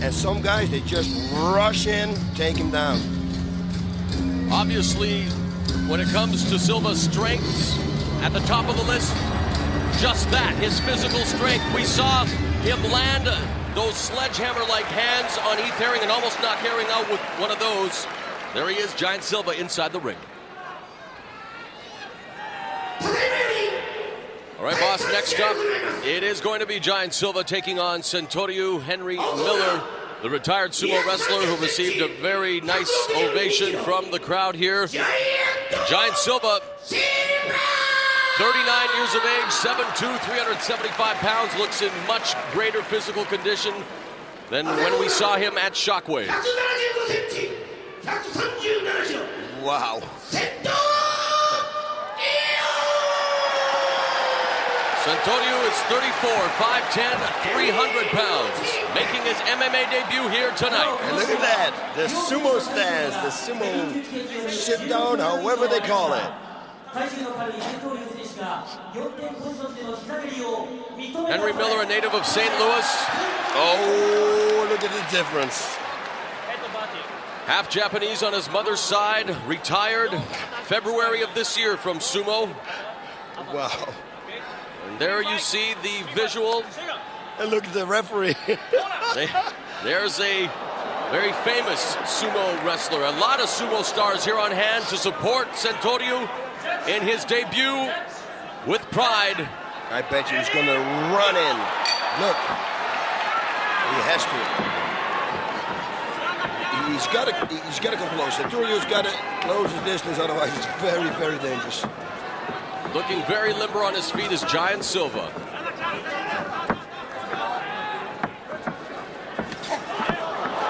and some guys, they just rush in, take him down. Obviously, when it comes to Silva's strengths, at the top of the list, just that, his physical strength. We saw him land those sledgehammer-like hands on Heath Herring and almost knock Herring out with one of those. There he is, Giant Silva inside the ring. All right, boss, next up, it is going to be Giant Silva taking on Sentoryu Henry Miller, the retired sumo wrestler who received a very nice ovation from the crowd here. Giant Silva, 39 years of age, 7'2", 375 pounds, looks in much greater physical condition than when we saw him at Shockwave. Wow. Sentoryu is 34, 5'10", 300 pounds, making his MMA debut here tonight. And look at that, the sumo stance, the sumo sit down, however they call it. Henry Miller, a native of St. Louis. Oh, look at the difference. Half Japanese on his mother's side, retired February of this year from sumo. Wow. And there you see the visual. And look at the referee. There's a very famous sumo wrestler. A lot of sumo stars here on hand to support Sentoryu in his debut with Pride. I bet you he's going to run in. Look. He has to. He's got to go close. Sentoryu's got to close his distance, otherwise it's very, very dangerous. Looking very limber on his feet is Giant Silva.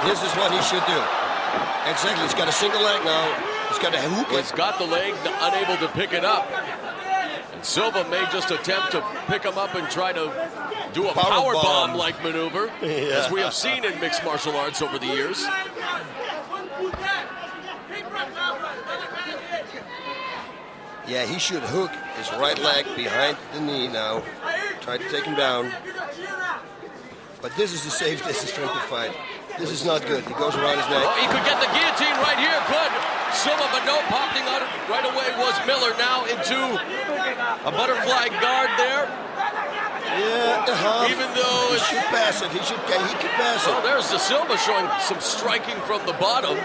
This is what he should do. Exactly, he's got a single leg now. He's got to hook it. He's got the leg, unable to pick it up. And Silva may just attempt to pick him up and try to do a power bomb-like maneuver, as we have seen in mixed martial arts over the years. Yeah, he should hook his right leg behind the knee now. Try to take him down. But this is the safe distance strength to fight. This is not good. He goes around his neck. Oh, he could get the guillotine right here, could Silva, but no, popping out right away was Miller. Now into a butterfly guard there. Yeah, even though he should pass it. He could pass it. Oh, there's the Silva showing some striking from the bottom.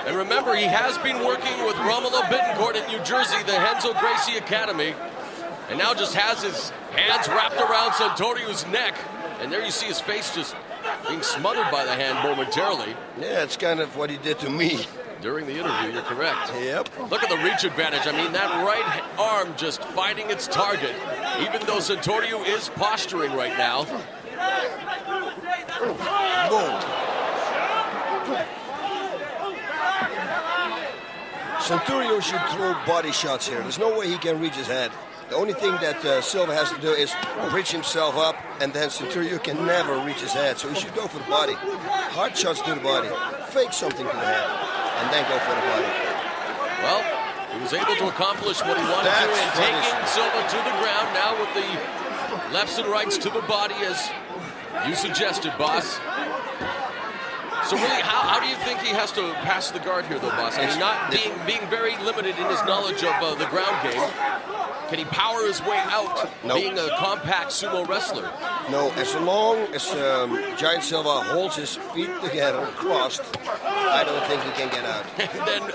And remember, he has been working with Romulo Bittencourt in New Jersey, the Renzo Gracie Academy, and now just has his hands wrapped around Sentoryu's neck. And there you see his face just being smothered by the hand momentarily. Yeah, it's kind of what he did to me. During the interview, you're correct. Yep. Look at the reach advantage. I mean, that right arm just finding its target, even though Sentoryu is posturing right now. Whoa. Sentoryu should throw body shots here. There's no way he can reach his head. The only thing that Silva has to do is reach himself up, and then Sentoryu can never reach his head. So he should go for the body. Hard shots to the body. Fake something to the head, and then go for the body. Well, he was able to accomplish what he wanted to in taking Silva to the ground. Now with the lefts and rights to the body, as you suggested, boss. So really, how do you think he has to pass the guard here, though, boss? I mean, not being very limited in his knowledge of the ground game. Can he power his way out, being a compact sumo wrestler? No, as long as Giant Silva holds his feet together, crossed, I don't think he can get out. And then,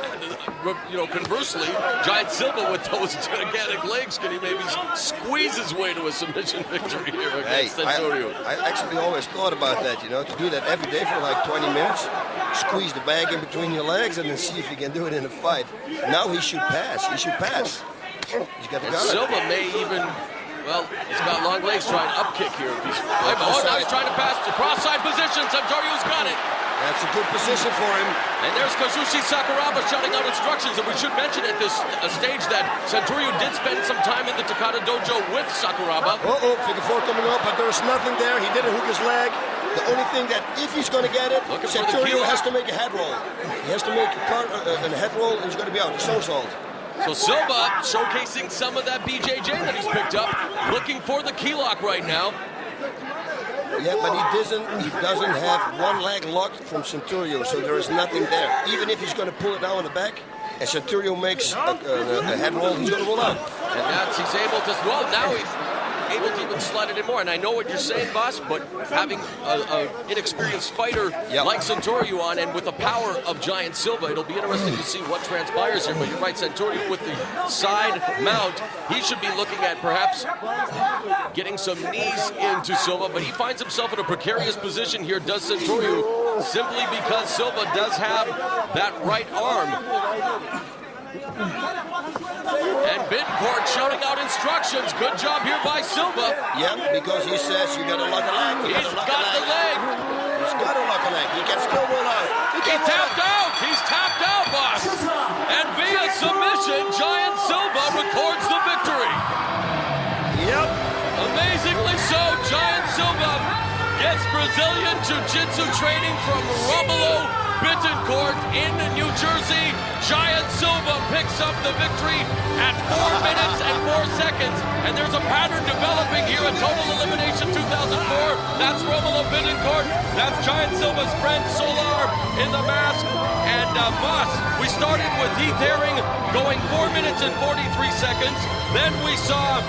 conversely, Giant Silva with those gigantic legs, can he maybe squeeze his way to a submission victory here against Sentoryu? I actually always thought about that, to do that every day for like 20 minutes, squeeze the bag in between your legs, and then see if you can do it in a fight. Now he should pass. He should pass. He's got the guard. Silva may even, he's got long legs, trying up kick here. Now he's trying to pass the cross-side position. Sentoryu's got it. That's a good position for him. And there's Kazushi Sakuraba shouting out instructions. And we should mention at this stage that Sentoryu did spend some time in the Takada Dojo with Sakuraba. Figure four coming up, but there's nothing there. He didn't hook his leg. The only thing that, if he's going to get it, Sentoryu has to make a head roll. He has to make a head roll, and he's going to be out. The somersault. So Silva showcasing some of that BJJ that he's picked up, looking for the key lock right now. Yeah, but he doesn't have one leg locked from Sentoryu, so there is nothing there. Even if he's going to pull it down on the back, and Sentoryu makes a head roll, he's going to roll out. And that's, he's able to, well, now he's able to even slide it in more. And I know what you're saying, boss, but having an inexperienced fighter like Sentoryu on, and with the power of Giant Silva, it'll be interesting to see what transpires here. But you're right, Sentoryu with the side mount, he should be looking at perhaps getting some knees into Silva, but he finds himself in a precarious position here, does Sentoryu, simply because Silva does have that right arm. And Bittencourt shouting out instructions. Good job here by Silva. Yeah, because he says you got to lock a leg. He's got the leg. He's got to lock a leg. He can still roll out. He's tapped out. He's tapped out, boss. And via submission, Giant Silva records the victory. Yep. Amazingly so, Giant Silva gets Brazilian Jiu-Jitsu training from Romulo Bittencourt in New Jersey. Giant Silva picks up the victory at 4 minutes and 4 seconds. And there's a pattern developing here at Total Elimination 2004. That's Romulo Bittencourt. That's Giant Silva's friend Solar in the mask. And boss, we started with Heath Herring going 4 minutes and 43 seconds. Then we saw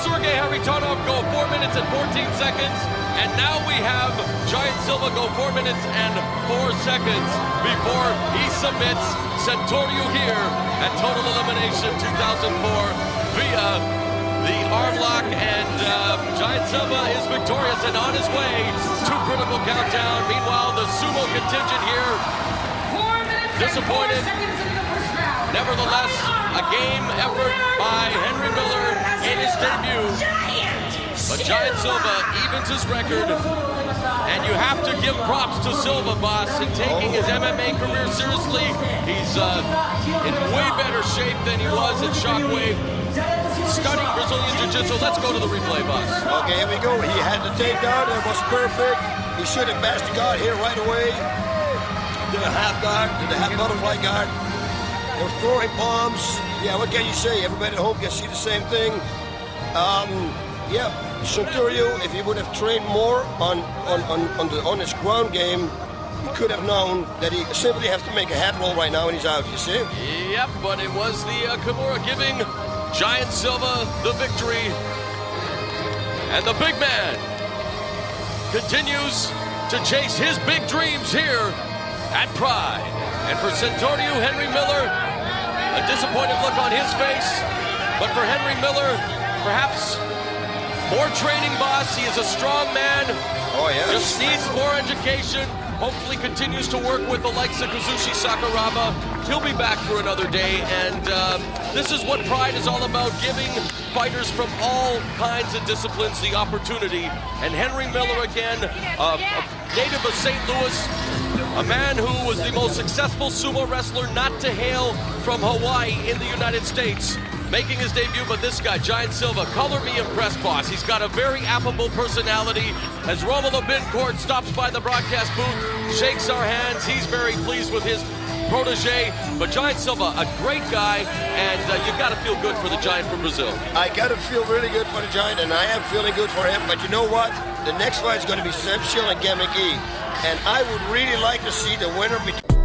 Sergey Haritonov go 4 minutes and 14 seconds. And now we have Giant Silva go 4 minutes and 4 seconds before he submits Sentoryu here at Total Elimination 2004 via the arm lock. And Giant Silva is victorious and on his way to critical countdown. Meanwhile, the Sumo contingent here disappointed. Nevertheless, a game effort by Henry Miller in his debut. But Giant Silva evens his record, and you have to give props to Silva, boss, in taking his MMA career seriously. He's in way better shape than he was at Shockwave. Studying Brazilian Jiu-Jitsu. Let's go to the replay, boss. Okay, here we go. He had the takedown. It was perfect. He should have bashed the guard here right away. Did a half guard, did a half butterfly guard. They were throwing bombs. Yeah, what can you say? Everybody at home can see the same thing. Yeah, Sentoryu, if he would have trained more on his ground game, he could have known that he simply has to make a head roll right now and he's out, you see? Yep, but it was the Kimura giving Giant Silva the victory. And the big man continues to chase his big dreams here at Pride. And for Sentoryu, Henry Miller, a disappointed look on his face. But for Henry Miller, perhaps more training, boss. He is a strong man. Oh, yeah. Just needs more education. Hopefully continues to work with the likes of Kazushi Sakuraba. He'll be back for another day. And this is what Pride is all about, giving fighters from all kinds of disciplines the opportunity. And Henry Miller, again, a native of St. Louis, a man who was the most successful sumo wrestler not to hail from Hawaii in the United States, making his debut. But this guy, Giant Silva, color me impressed, boss. He's got a very affable personality. As Romulo Bittencourt stops by the broadcast booth, shakes our hands, he's very pleased with his protege. But Giant Silva, a great guy, and you got to feel good for the Giant from Brazil. I got to feel really good for the Giant, and I am feeling good for him. But you know what? The next fight is going to be Sam Schill and Gamma Gee. And I would really like to see the winner between